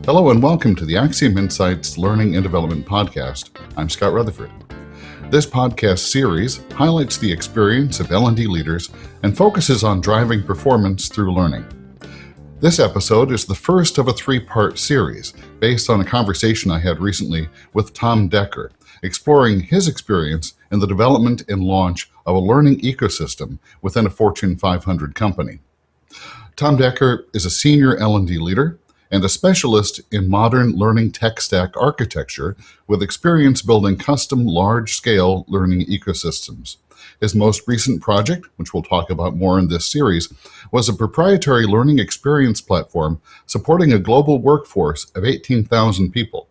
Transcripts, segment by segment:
Hello and welcome to the AXIOM Insights Learning and Development Podcast. I'm Scott Rutherford. This podcast series highlights the experience of L&D leaders and focuses on driving performance through learning. This episode is the first of a three-part series based on a conversation I had recently with Tom Decker, exploring his experience in the development and launch of a learning ecosystem within a Fortune 500 company. Tom Decker is a senior L&D leader and a specialist in modern learning tech stack architecture with experience building custom large-scale learning ecosystems. His most recent project, which we'll talk about more in this series, was a proprietary learning experience platform supporting a global workforce of 18,000 people.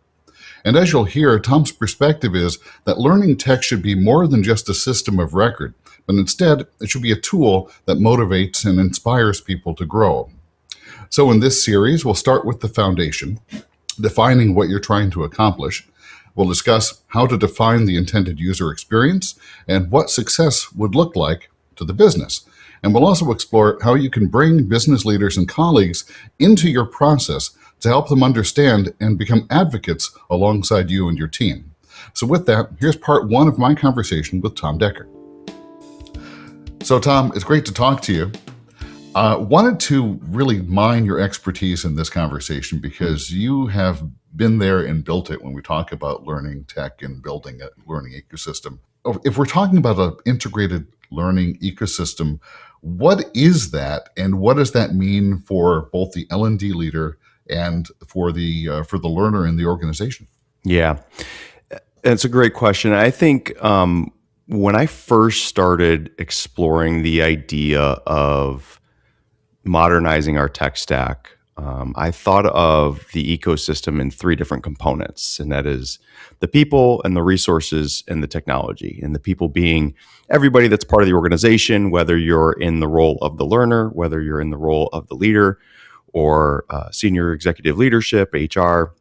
And as you'll hear, Tom's perspective is that learning tech should be more than just a system of record, but instead it should be a tool that motivates and inspires people to grow. So in this series, we'll start with the foundation, defining what you're trying to accomplish. We'll discuss how to define the intended user experience and what success would look like to the business. And we'll also explore how you can bring business leaders and colleagues into your process to help them understand and become advocates alongside you and your team. So with that, here's part one of my conversation with Tom Decker. So Tom, it's great to talk to you. Wanted to really mine your expertise in this conversation because you have been there and built it when we talk about learning tech and building a learning ecosystem. If we're talking about an integrated learning ecosystem, what is that and what does that mean for both the L&D leader and for the learner in the organization? Yeah, it's a great question. I think when I first started exploring the idea of modernizing our tech stack, I thought of the ecosystem in three different components, and that is the people and the resources and the technology. And the people being everybody that's part of the organization, whether you're in the role of the learner, whether you're in the role of the leader or senior executive leadership, HR,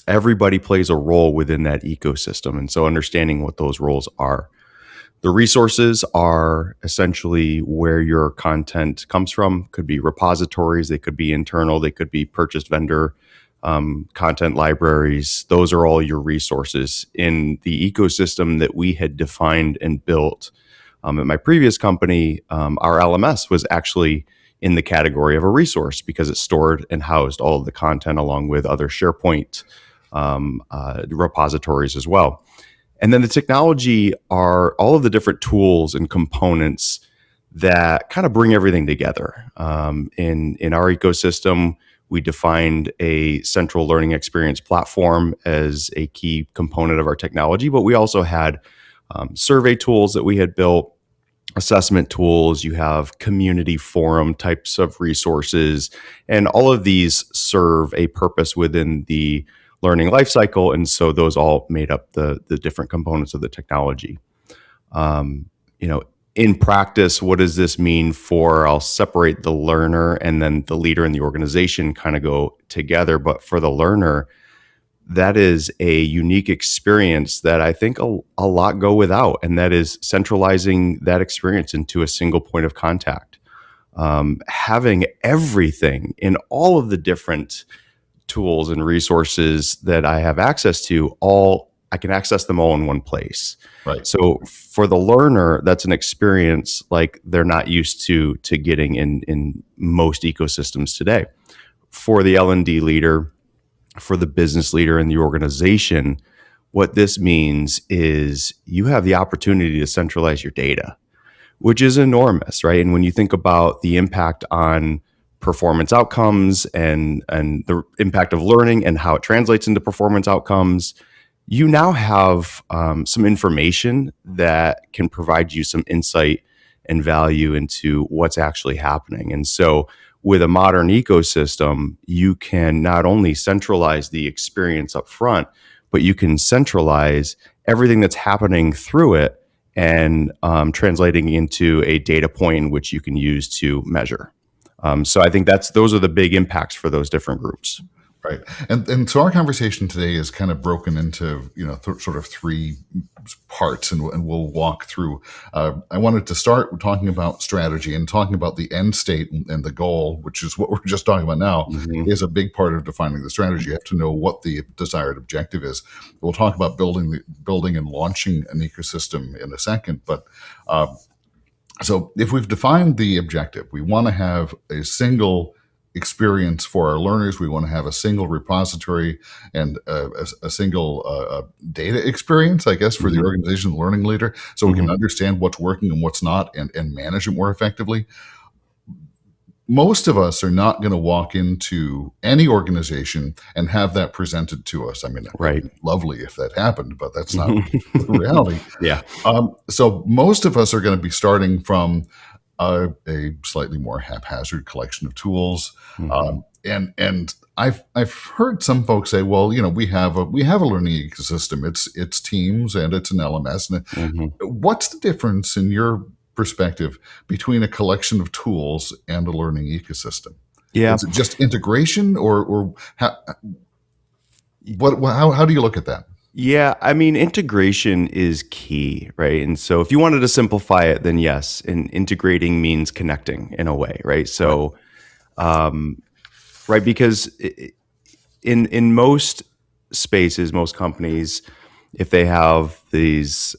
everybody plays a role within that ecosystem. And so understanding what those roles are. The resources are essentially where your content comes from. Could be repositories, they could be internal, they could be purchased vendor content libraries. Those are all your resources in the ecosystem that we had defined and built. At my previous company, our LMS was actually in the category of a resource because it stored and housed all of the content along with other SharePoint repositories as well. And then the technology are all of the different tools and components that kind of bring everything together. In our ecosystem, we defined a central learning experience platform as a key component of our technology, but we also had survey tools that we had built, assessment tools, you have community forum types of resources, and all of these serve a purpose within the learning lifecycle, and so those all made up the different components of the technology. In practice, what does this mean for? I'll separate the learner and then the leader in the organization kind of go together. But for the learner, that is a unique experience that I think a lot go without, and that is centralizing that experience into a single point of contact. Having everything in all of the different tools and resources that I have access to, I can access them all in one place. Right. So for the learner, that's an experience like they're not used to getting in most ecosystems today. For the L&D leader, for the business leader in the organization, what this means is you have the opportunity to centralize your data, which is enormous, right? And when you think about the impact on performance outcomes and the impact of learning and how it translates into performance outcomes, you now have some information that can provide you some insight and value into what's actually happening. And so with a modern ecosystem, you can not only centralize the experience up front, but you can centralize everything that's happening through it and translating into a data point which you can use to measure. So I think those are the big impacts for those different groups. Right. And so our conversation today is kind of broken into, sort of three parts, and we'll walk through. I wanted to start talking about strategy and talking about the end state and the goal, which is what we're just talking about now, Mm-hmm. is a big part of defining the strategy. You have to know what the desired objective is. We'll talk about building and launching an ecosystem in a second, but so if we've defined the objective, we want to have a single experience for our learners. We want to have a single repository and a single data experience, I guess, for the Mm-hmm. organization learning leader, so we can Mm-hmm. understand what's working and what's not, and manage it more effectively. Most of us are not going to walk into any organization and have that presented to us. I mean, it would Right. be lovely if that happened, but that's not the Mm-hmm. reality. Yeah. So most of us are going to be starting from a slightly more haphazard collection of tools, Mm-hmm. and I've heard some folks say, well, we have a learning ecosystem. It's Teams and it's an LMS. And Mm-hmm. what's the difference in your perspective between a collection of tools and a learning ecosystem? Yeah. Is it just integration, or how do you look at that? Yeah, I mean, integration is key, right? And so if you wanted to simplify it, then yes, and integrating means connecting in a way, right? So, right, because in most spaces, most companies, if they have these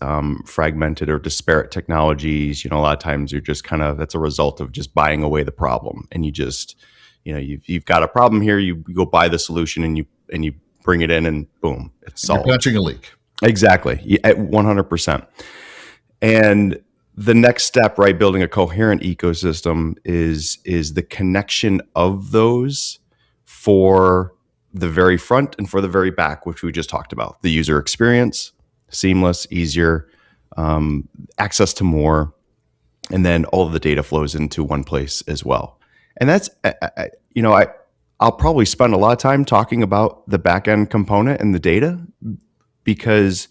fragmented or disparate technologies, a lot of times you're just that's a result of just buying away the problem, and you just, you've got a problem here, you go buy the solution, and you bring it in, and boom, it's You're solved. patching a leak. Exactly, at 100%. And the next step, right, building a coherent ecosystem is the connection of those for the very front and for the very back, which we just talked about. The user experience, seamless, easier, access to more, and then all of the data flows into one place as well. And that's, I'll probably spend a lot of time talking about the back end component and the data, because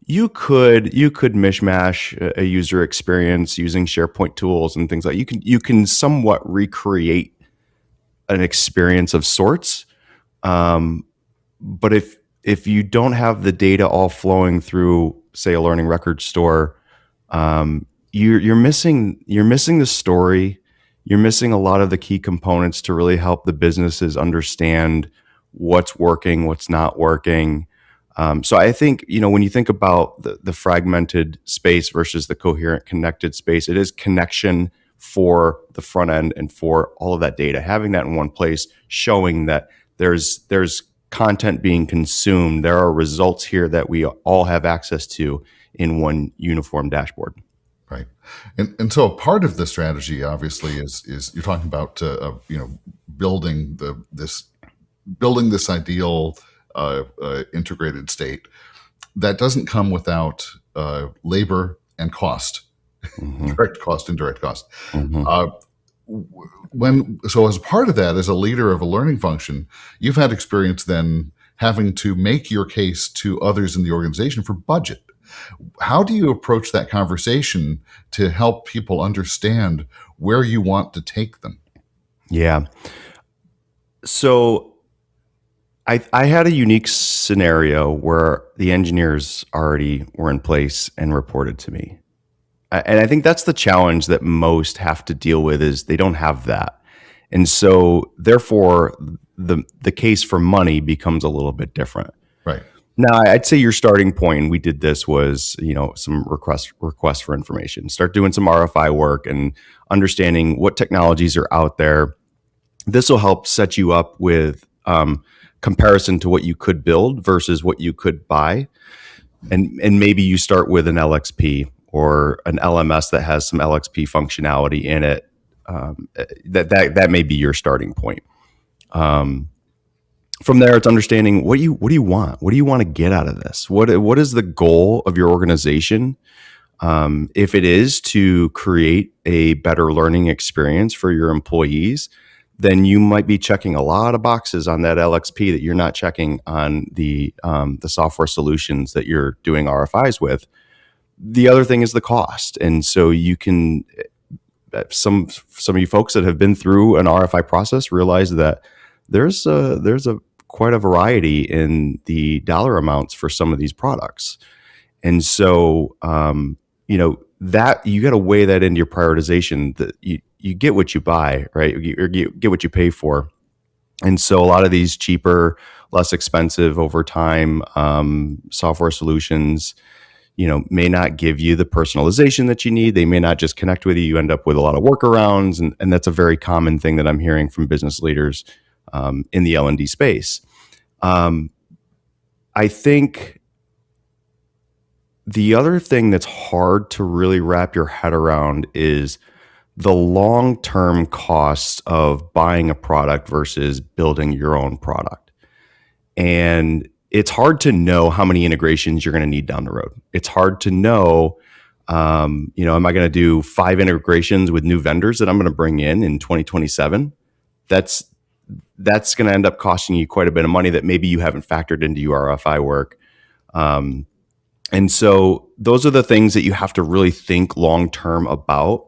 you could mishmash a user experience using SharePoint tools and things like you can somewhat recreate an experience of sorts, but if you don't have the data all flowing through, say, a learning record store, you're missing the story. You're missing a lot of the key components to really help the businesses understand what's working, what's not working. So I think, when you think about the fragmented space versus the coherent connected space, it is connection for the front end and for all of that data, having that in one place, showing that there's content being consumed. There are results here that we all have access to in one uniform dashboard. Right, and so part of the strategy, obviously, is you're talking about building this ideal integrated state that doesn't come without labor and cost, Mm-hmm. direct cost, indirect cost. Mm-hmm. So as part of that, as a leader of a learning function, you've had experience then having to make your case to others in the organization for budget. How do you approach that conversation to help people understand where you want to take them? Yeah. So I had a unique scenario where the engineers already were in place and reported to me. And I think that's the challenge that most have to deal with, is they don't have that. And so therefore the case for money becomes a little bit different. Right. Now, I'd say your starting point, and we did this, was, some requests for information. Start doing some RFI work and understanding what technologies are out there. This will help set you up with comparison to what you could build versus what you could buy. And maybe you start with an LXP or an LMS that has some LXP functionality in it. That may be your starting point. From there, it's understanding what do you want? What do you want to get out of this? What is the goal of your organization? If it is to create a better learning experience for your employees, then you might be checking a lot of boxes on that LXP that you're not checking on the software solutions that you're doing RFIs with. The other thing is the cost, and so you can. Some of you folks that have been through an RFI process realize that there's a quite a variety in the dollar amounts for some of these products. And so, that you got to weigh that into your prioritization. That you get what you buy, right? You get what you pay for. And so a lot of these cheaper, less expensive over time software solutions, may not give you the personalization that you need. They may not just connect with you. You end up with a lot of workarounds. And that's a very common thing that I'm hearing from business leaders in the L&D space. I think the other thing that's hard to really wrap your head around is the long-term costs of buying a product versus building your own product. And it's hard to know how many integrations you're going to need down the road. It's hard to know, am I going to do 5 integrations with new vendors that I'm going to bring in 2027? That's going to end up costing you quite a bit of money that maybe you haven't factored into your RFI work. And so those are the things that you have to really think long-term about.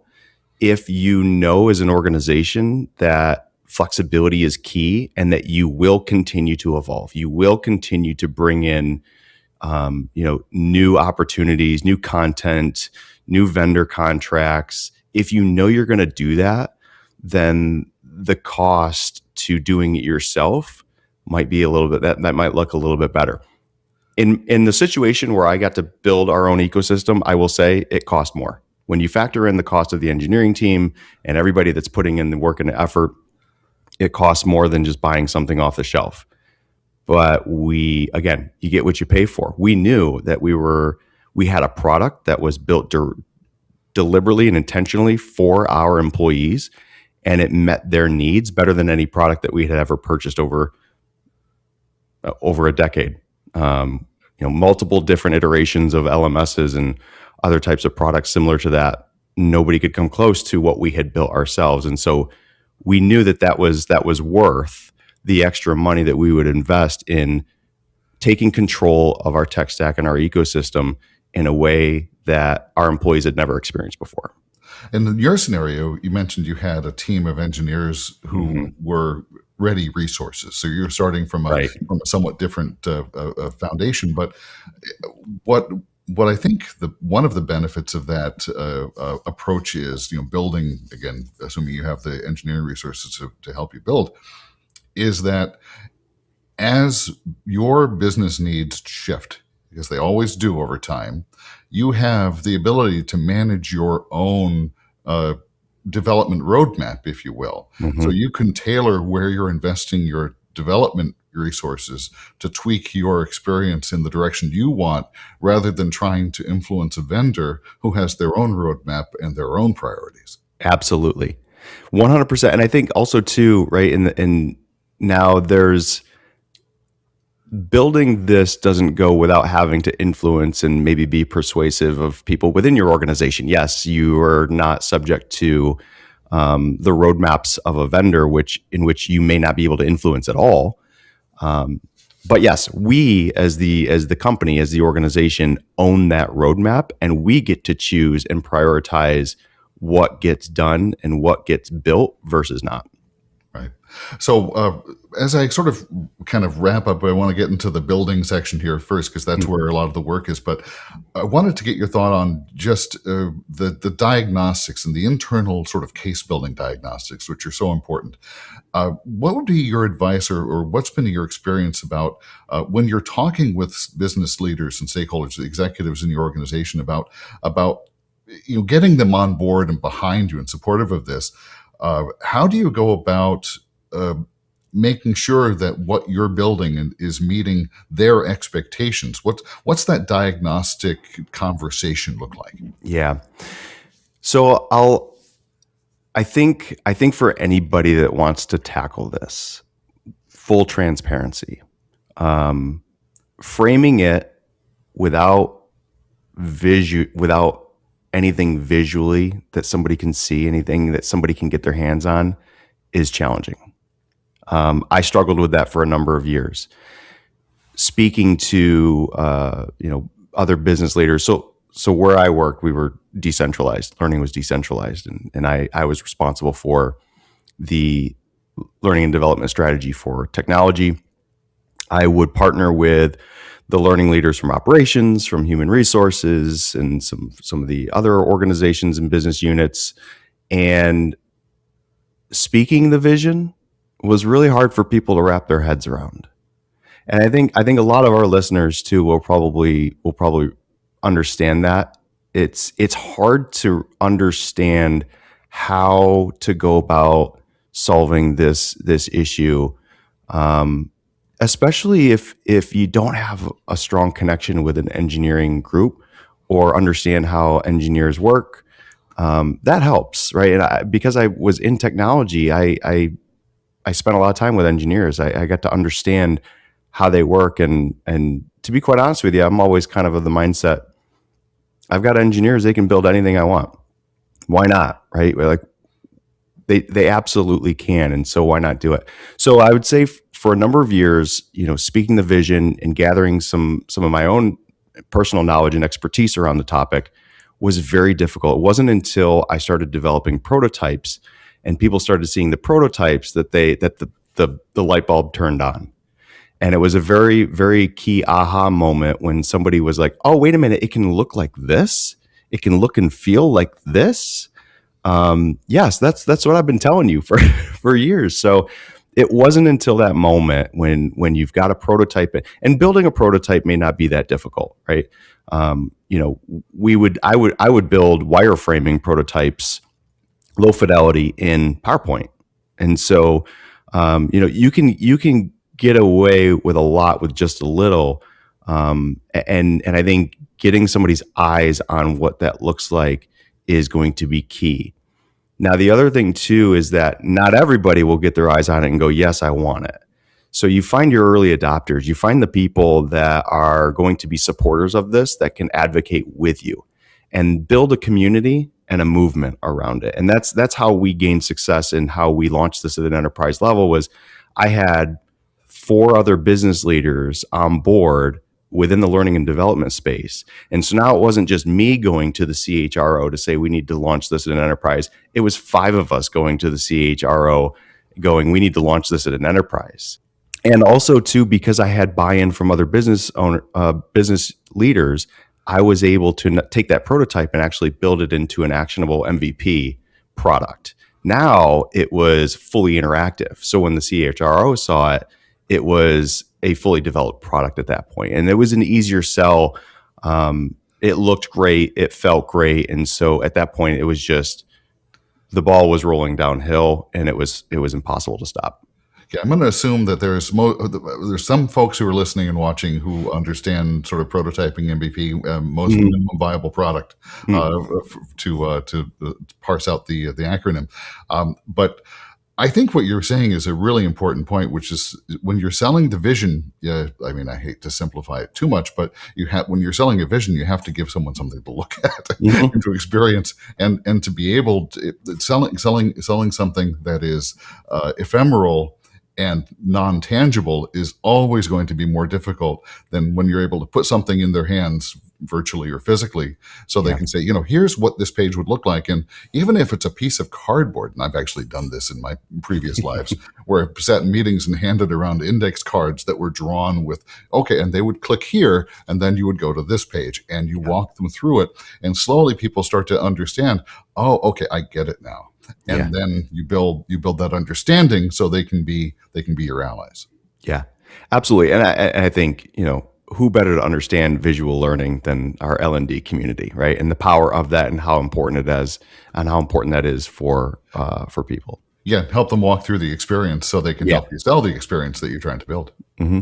If you know as an organization that flexibility is key and that you will continue to evolve, you will continue to bring in, new opportunities, new content, new vendor contracts. If you know you're going to do that, then the cost to doing it yourself might be a little bit, that might look a little bit better. In the situation where I got to build our own ecosystem, I will say it cost more. When you factor in the cost of the engineering team and everybody that's putting in the work and the effort, it costs more than just buying something off the shelf. But you get what you pay for. We knew that we had a product that was built deliberately and intentionally for our employees, and it met their needs better than any product that we had ever purchased over a decade. Multiple different iterations of LMSs and other types of products similar to that. Nobody could come close to what we had built ourselves. And so we knew that was worth the extra money that we would invest in taking control of our tech stack and our ecosystem in a way that our employees had never experienced before. In your scenario, you mentioned you had a team of engineers who were ready resources. So you're starting from a somewhat different foundation. But what I think one of the benefits of that approach is, building, again, assuming you have the engineering resources to help you build, is that as your business needs shift, because they always do over time, you have the ability to manage your own development roadmap, if you will. So you can tailor where you're investing your development resources to tweak your experience in the direction you want, rather than trying to influence a vendor who has their own roadmap and their own priorities. Absolutely. 100%. And I think also too, right, in now there's building this doesn't go without having to influence and maybe be persuasive of people within your organization. Yes, you are not subject to the roadmaps of a vendor, in which you may not be able to influence at all. But yes, we as the company, as the organization, own that roadmap, and we get to choose and prioritize what gets done and what gets built versus not. Right. So as I sort of kind of wrap up, I want to get into the building section here first, because that's where a lot of the work is. But I wanted to get your thought on just the diagnostics and the internal sort of case building diagnostics, which are so important. What would be your advice, or what's been your experience about when you're talking with business leaders and stakeholders, executives in your organization about getting them on board and behind you and supportive of this? How do you go about making sure that what you're building is meeting their expectations? What's that diagnostic conversation look like? Yeah. So I think for anybody that wants to tackle this, full transparency, framing it without anything visually that somebody can see, anything that somebody can get their hands on, is challenging. I struggled with that for a number of years. Speaking to other business leaders, so where I worked, we were decentralized. Learning was decentralized, and I was responsible for the learning and development strategy for technology, I would partner with the learning leaders from operations, from human resources, and some of the other organizations and business units. And speaking the vision was really hard for people to wrap their heads around. And I think a lot of our listeners too will probably understand that. It's hard to understand how to go about solving this issue, especially if you don't have a strong connection with an engineering group or understand how engineers work. That helps, right? And because I was in technology, I spent a lot of time with engineers. I got to understand how they work, and to be quite honest with you, I'm always kind of the mindset. I've got engineers; they can build anything I want. Why not, right? Like they absolutely can, and so why not do it? So I would say for a number of years, speaking the vision and gathering some of my own personal knowledge and expertise around the topic was very difficult. It wasn't until I started developing prototypes and people started seeing the prototypes that the light bulb turned on. And it was a very, very key aha moment when somebody was like, oh, wait a minute, it can look like this. It can look and feel like this. Yes, that's what I've been telling you for, for years. So it wasn't until that moment when you've got a prototype, and building a prototype may not be that difficult, right? I would build wireframing prototypes, low fidelity in PowerPoint. And so, you can get away with a lot with just a little. And I think getting somebody's eyes on what that looks like is going to be key. Now, the other thing too is that not everybody will get their eyes on it and go, yes, I want it. So you find your early adopters, you find the people that are going to be supporters of this, that can advocate with you and build a community and a movement around it. And that's how we gained success and how we launched this at an enterprise level. Was I had 4 other business leaders on board within the learning and development space. And so now it wasn't just me going to the CHRO to say we need to launch this at an enterprise. It was 5 of us going to the CHRO going, we need to launch this at an enterprise. And also too, because I had buy-in from other business leaders, I was able to take that prototype and actually build it into an actionable MVP product. Now it was fully interactive. So when the CHRO saw it, it was a fully developed product at that point. And it was an easier sell. It looked great. It felt great. And so at that point, it was just, the ball was rolling downhill and it was impossible to stop. Yeah, I'm going to assume that there's some folks who are listening and watching who understand sort of prototyping, MVP, most minimum viable product, to parse out the acronym. But I think what you're saying is a really important point, which is when you're selling the vision. I mean, I hate to simplify it too much, but when you're selling a vision, you have to give someone something to look at and to experience, and to be able to selling something that is ephemeral and non-tangible is always going to be more difficult than when you're able to put something in their hands virtually or physically, so they can say, here's what this page would look like. And even if it's a piece of cardboard, and I've actually done this in my previous lives, where I sat in meetings and handed around index cards that were drawn with, and they would click here, and then you would go to this page, and you walk them through it, and slowly people start to understand, I get it now. And then you build that understanding so they can be your allies. Yeah, absolutely. And I think, who better to understand visual learning than our L&D community, right? And the power of that, and how important it is, and how important that is for people. Yeah, help them walk through the experience so they can help you sell the experience that you're trying to build. Mm-hmm.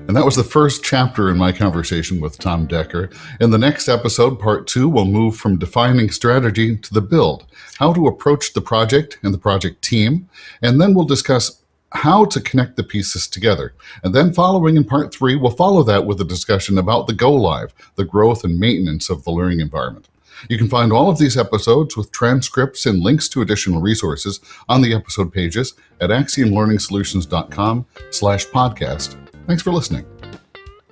And that was the first chapter in my conversation with Tom Decker. In the next episode, part 2, we'll move from defining strategy to the build, how to approach the project and the project team, and then we'll discuss how to connect the pieces together. And then following in part 3, we'll follow that with a discussion about the go live, the growth and maintenance of the learning environment. You can find all of these episodes with transcripts and links to additional resources on the episode pages at axiomlearningsolutions.com/podcast. Thanks for listening.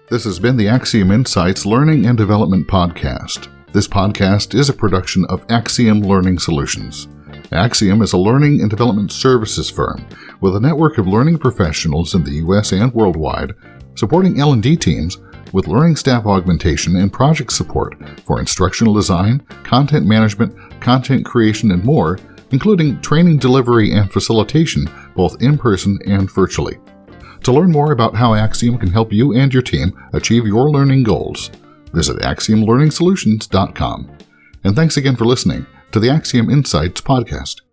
This has been the AXIOM Insights Learning and Development Podcast. This podcast is a production of AXIOM Learning Solutions. AXIOM is a learning and development services firm with a network of learning professionals in the U.S. and worldwide, supporting L&D teams with learning staff augmentation and project support for instructional design, content management, content creation, and more, including training delivery and facilitation, both in person and virtually. To learn more about how AXIOM can help you and your team achieve your learning goals, visit AXIOMLearningSolutions.com. And thanks again for listening to the AXIOM Insights Podcast.